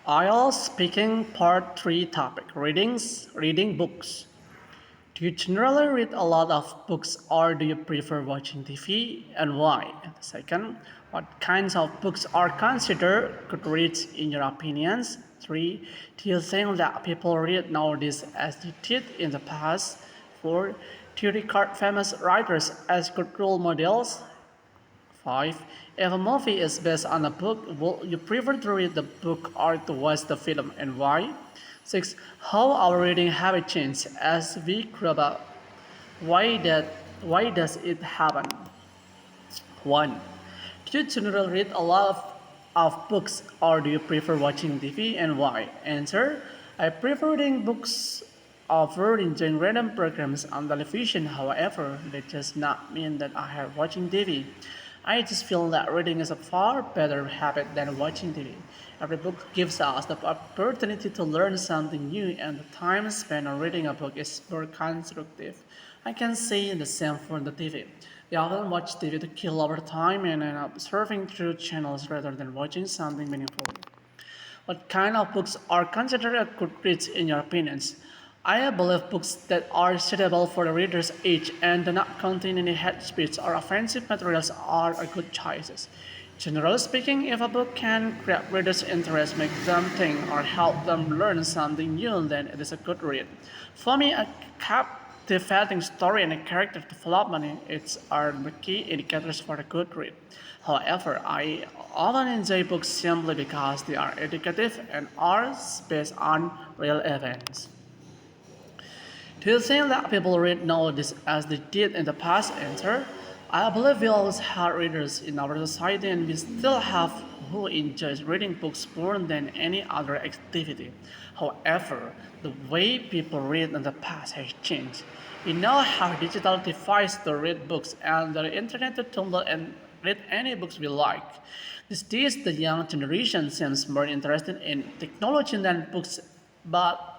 IELTS Speaking Part 3 topic reading books. Do you generally read a lot of books or do you prefer watching TV and why? And the second, what kinds of books are considered good reads in your opinions? 3. Do you think that people read nowadays as they did in the past? 4. Do you regard famous writers as good role models? 5. If a movie is based on a book, will you prefer to read the book or to watch the film and why? 6. How our reading habit changed as we grow up. Why that why does it happen? 1. Do you generally read a lot of books or do you prefer watching TV and why? Answer. I prefer reading books over enjoying random programs on television. However, that does not mean that I have watching TV. I just feel that reading is a far better habit than watching TV. Every book gives us the opportunity to learn something new, and the time spent on reading a book is more constructive. I can say the same for the TV. We often watch TV to kill our time and end up surfing through channels rather than watching something meaningful. What kind of books are considered good reads in your opinions? I believe books that are suitable for the reader's age and do not contain any hate speech or offensive materials are a good choices. Generally speaking, if a book can grab readers' interest, make them think, or help them learn something new, then it is a good read. For me, a captivating story and a character development are the key indicators for a good read. However, I often enjoy books simply because they are educative and are based on real events. Do you think that people read nowadays as they did in the past? Answer. I believe we always had readers in our society and we still have who enjoys reading books more than any other activity. However, the way people read in the past has changed. We now have digital devices to read books and the internet to download and read any books we like. These days, the young generation seems more interested in technology than books, but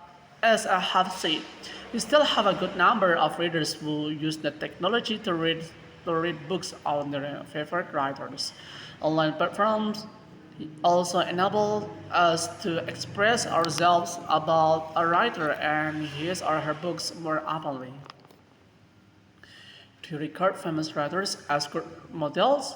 as I have said, we still have a good number of readers who use the technology to read books on their favorite writers. Online platforms also enable us to express ourselves about a writer and his or her books more openly. To regard famous writers as good models,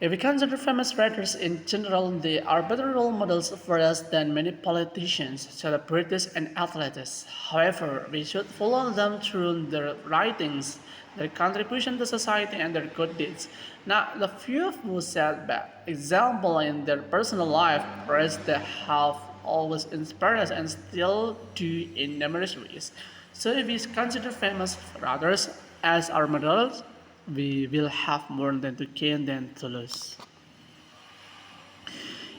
if we consider famous writers in general, they are better role models for us than many politicians, celebrities, and athletes. However, we should follow them through their writings, their contribution to society, and their good deeds, not the few who set bad example in their personal life, whereas they have always inspired us and still do in numerous ways. So if we consider famous writers as our models, we will have more than to gain than to lose.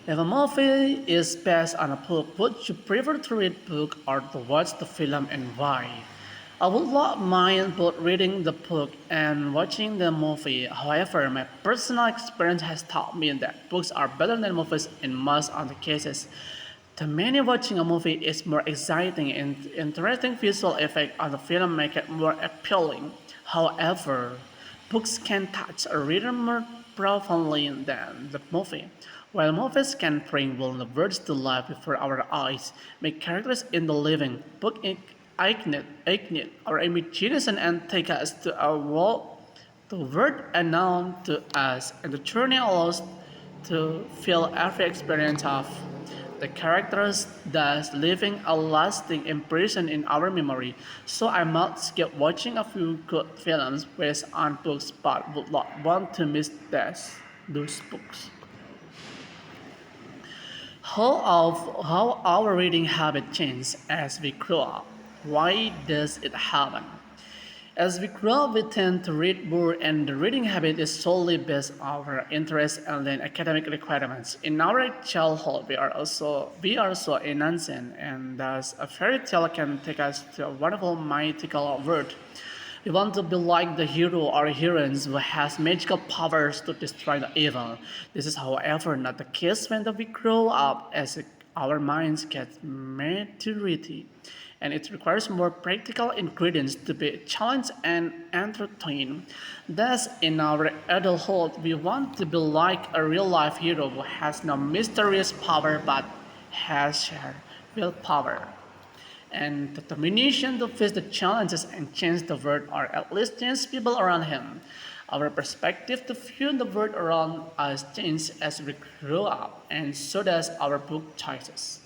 If a movie is based on a book, would you prefer to read book or to watch the film and why? I would not mind both reading the book and watching the movie. However, my personal experience has taught me that books are better than movies in most of the cases. To many, watching a movie is more exciting and interesting visual effect on the film make it more appealing. However, books can touch a reader more profoundly than the movie. While movies can bring words to life before our eyes, make characters in the living book ignite our imagination and take us to a world the word unknown to us, and the journey allows to feel every experience of the characters, thus leaving a lasting impression in our memory. So I might skip watching a few good films based on books, but would not want to miss those books. How our reading habit changes as we grow up. Why does it happen? As we grow up, we tend to read more, and the reading habit is solely based on our interests and then academic requirements. In our childhood, we are so innocent, and thus a fairy tale can take us to a wonderful mythical world. We want to be like the hero or heroines who has magical powers to destroy the evil. This is, however, not the case when we grow up as our minds get maturity and it requires more practical ingredients to be challenged and entertained. Thus, in our adulthood, we want to be like a real life hero who has no mysterious power but has sheer willpower and determination to face the challenges and change the world, or at least change people around him. Our perspective to view the world around us changes as we grow up, and so does our book choices.